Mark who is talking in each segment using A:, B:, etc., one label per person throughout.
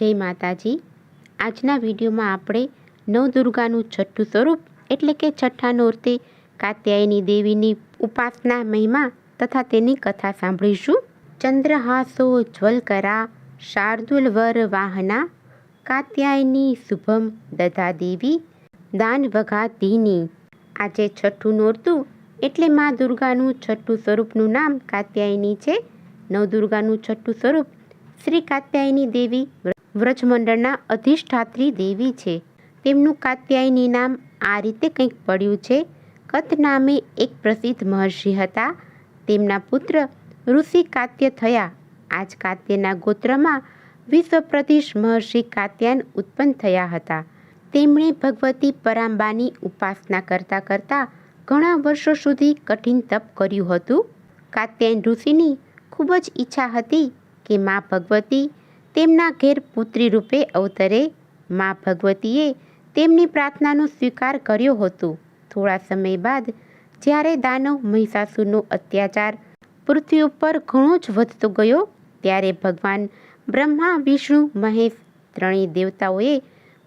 A: જય માતાજી। આજના વિડીયોમાં આપણે નવદુર્ગાનું છઠ્ઠું સ્વરૂપ એટલે કે છઠ્ઠા નોરતે કાત્યાયની દેવીની ઉપાસના મહિમા તથા તેની કથા સાંભળીશું। ચંદ્રહાસો જ્વલકરા શાર્દુલ વર વાહના કાત્યાયની શુભમ દધા દેવી દાન વઘાતીની। આજે છઠ્ઠું નોરતું એટલે મા દુર્ગાનું છઠ્ઠું સ્વરૂપનું નામ કાત્યાયની છે। નવદુર્ગાનું છઠ્ઠું સ્વરૂપ શ્રી કાત્યાયની દેવી વ્રજમંડળના અધિષ્ઠાત્રી દેવી છે। તેમનું કાત્યાયની નામ આ રીતે કંઈક પડ્યું છે। કત નામે એક પ્રસિદ્ધ મહર્ષિ હતા। તેમના પુત્ર ઋષિ કાત્ય થયા। આજ કાત્યના ગોત્રમાં વિશ્વપ્રતિશ મહર્ષિ કાત્યાયન ઉત્પન્ન થયા હતા। તેમણે ભગવતી પરાંબાની ઉપાસના કરતાં કરતાં ઘણા વર્ષો સુધી કઠિન તપ કર્યું હતું। કાત્યાયન ઋષિની ખૂબ જ ઈચ્છા હતી કે મા ભગવતી તેમના ઘેર પુત્રી રૂપે અવતરે। મા ભગવતીએ તેમની પ્રાર્થનાનો સ્વીકાર કર્યો હતો। થોડા સમય બાદ જ્યારે દાનવ મહિષાસુરનો અત્યાચાર પૃથ્વી ઉપર ઘણો જ વધતો ગયો ત્યારે ભગવાન બ્રહ્મા વિષ્ણુ મહેશ ત્રણેય દેવતાઓએ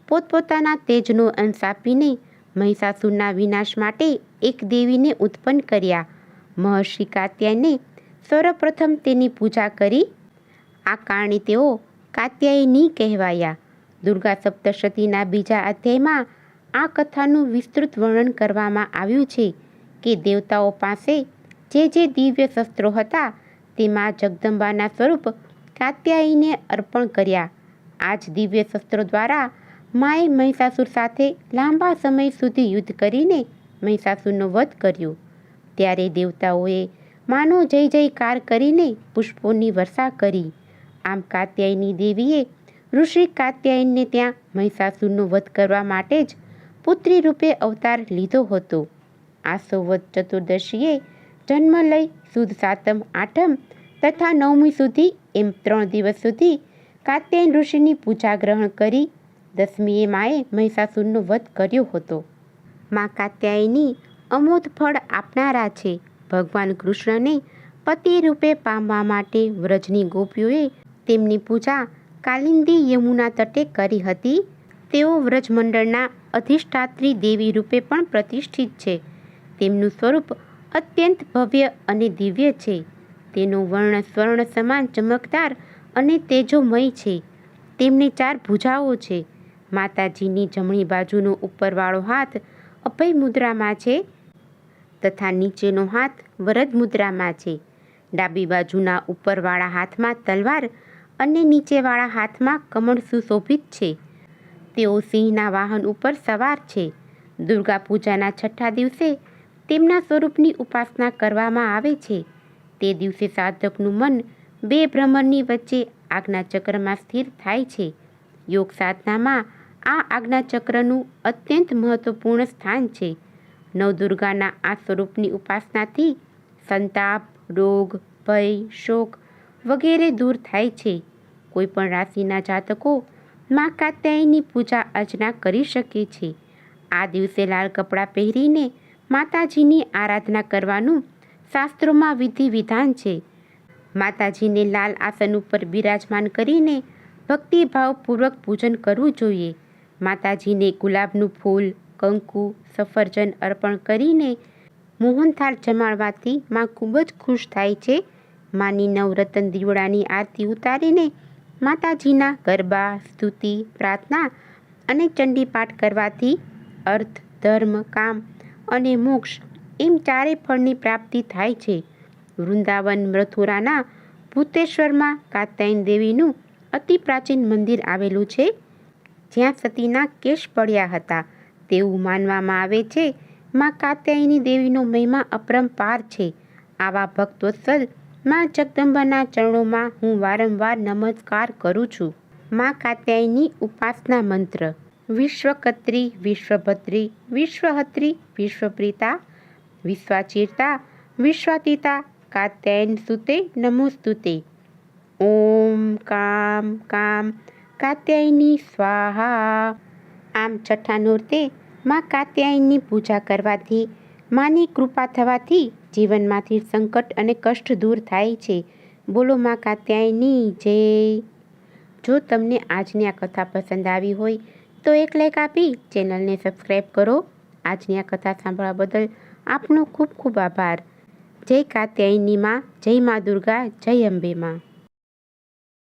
A: પોતપોતાના તેજનો અંશ આપીને મહિષાસુરના વિનાશ માટે એક દેવીને ઉત્પન્ન કર્યા। મહર્ષિ કાત્યાયને સર્વપ્રથમ તેની પૂજા કરી। આ કારણે તેઓ કાત્યાયની કહેવાયા। દુર્ગા સપ્તશતીના બીજા અધ્યાયમાં આ કથાનું વિસ્તૃત વર્ણન કરવામાં આવ્યું છે કે દેવતાઓ પાસે જે દિવ્ય શસ્ત્રો હતા તે મા જગદંબાના સ્વરૂપ કાત્યાયીને અર્પણ કર્યા। આ જ દિવ્ય શસ્ત્રો દ્વારા માએ મહિષાસુર સાથે લાંબા સમય સુધી યુદ્ધ કરીને મહિષાસુરનો વધ કર્યો। ત્યારે દેવતાઓએ માનો જય જયકાર કરીને પુષ્પોની વર્ષા કરી। આમ કાત્યાયની દેવીએ ઋષિ કાત્યાયનને ત્યાં મહિષાસુરનો વધ કરવા માટે જ પુત્રી રૂપે અવતાર લીધો હતો। આસો વદ ચતુર્દશીએ જન્મ લઈ સુદ સાતમ આઠમ તથા નવમી સુધી એમ 3 દિવસ સુધી કાત્યાયન ઋષિની પૂજા ગ્રહણ કરી દસમીએ માએ મહિષાસુરનો વધ કર્યો હતો। મા કાત્યાયની અમોધ ફળ આપનારા છે। ભગવાન કૃષ્ણને પતિ રૂપે પામવા માટે વ્રજની ગોપીઓએ તેમની પૂજા કાલિંદી યમુના તટે કરી હતી। તેઓ વ્રજમંડળના અધિષ્ઠાત્રી દેવી રૂપે પણ પ્રતિષ્ઠિત છે। તેમનું સ્વરૂપ અત્યંત ભવ્ય અને દિવ્ય છે। તેનું વર્ણ સ્વર્ણ સમાન ચમકદાર અને તેજોમય છે। તેમને 4 ભુજાઓ છે। માતાજીની જમણી બાજુનો ઉપરવાળો હાથ અભય મુદ્રામાં છે તથા નીચેનો હાથ વરદ મુદ્રામાં છે। ડાબી બાજુના ઉપરવાળા હાથમાં તલવાર અને નીચેવાળા હાથમાં કમળ સુશોભિત છે। તેઓ સિંહના વાહન ઉપર સવાર છે। દુર્ગા પૂજાના છઠ્ઠા દિવસે તેમના સ્વરૂપની ઉપાસના કરવામાં આવે છે। તે દિવસે સાધકનું મન 2 ભ્રમરની વચ્ચે આજ્ઞાચક્રમાં સ્થિર થાય છે। યોગ સાધનામાં આ આજ્ઞાચક્રનું અત્યંત મહત્વપૂર્ણ સ્થાન છે। નવદુર્ગાના આ સ્વરૂપની ઉપાસનાથી સંતાપ રોગ ભય શોક વગેરે દૂર થાય છે। કોઈ પણ રાશિના જાતકો મા કાત્યાયની પૂજા અર્ચના કરી શકે છે। આ દિવસે લાલ કપડાં પહેરીને માતાજીની આરાધના કરવાનું શાસ્ત્રોમાં વિધિ વિધાન છે। માતાજીને લાલ આસન ઉપર બિરાજમાન કરીને ભક્તિભાવપૂર્વક પૂજન કરવું જોઈએ। માતાજીને ગુલાબનું ફૂલ કંકુ સફરજન અર્પણ કરીને મોહનથાળ જમાડવાથી મા ખૂબ જ ખુશ થાય છે। માની નવરત્ન દીવડાની આરતી ઉતારીને માતાજીના ગરબા સ્તુતિ પ્રાર્થના અને ચંડીપાઠ કરવાથી અર્થ ધર્મ કામ અને મોક્ષ એમ 4 ફળની પ્રાપ્તિ થાય છે। વૃંદાવન મથુરાના ભૂતેશ્વરમાં કાત્યાયન દેવીનું અતિ પ્રાચીન મંદિર આવેલું છે જ્યાં સતીના કેશ પડ્યા હતા તેવું માનવામાં આવે છે। મા કાત્યાયની દેવીનો મહિમા અપરંપાર છે। આવા ભક્તવત્સલ મા જગદંબાના ચરણોમાં હું વારંવાર નમસ્કાર કરું છું। મા કાત્યાયની ઉપાસના મંત્ર વિશ્વકત્રી વિશ્વભદ્રી વિશ્વહત્રી વિશ્વપ્રીતા વિશ્વાચિરતા વિશ્વાતીતા કાત્યાયન સુતે નમોસ્તુતે। ઓમ કામ કામ કાત્યાયની સ્વાહા। આમ છઠ્ઠા નોરતે મા કાત્યાયનની પૂજા કરવાથી માની કૃપા થવાથી જીવનમાંથી સંકટ અને કષ્ટ દૂર થાય છે। બોલો મા કાત્યાયની જય। જો તમને આજની આ કથા પસંદ આવી હોય તો એક લાઈક આપી ચેનલને સબસ્ક્રાઈબ કરો. આજની આ કથા સાંભળવા બદલ આપનો ખૂબ ખૂબ આભાર. જય કાત્યાયની માં, જય મા દુર્ગા, જય અંબે માં.